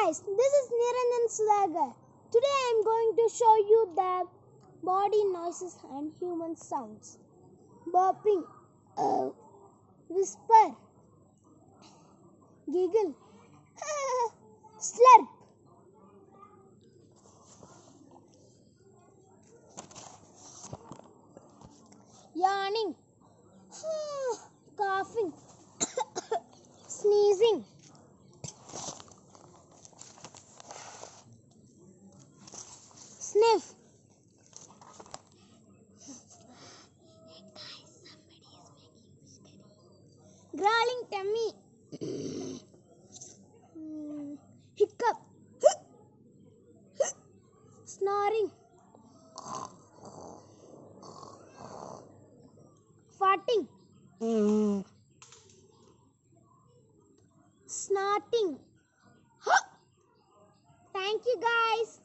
guys, this is Nirajan Sudagar. Today I am going to show you the body noises and human sounds. Burping, whisper, giggle, slurp. Yawning, coughing, sneezing, sniff. Growling tummy, hiccup, snoring, farting, snorting. Thank you guys.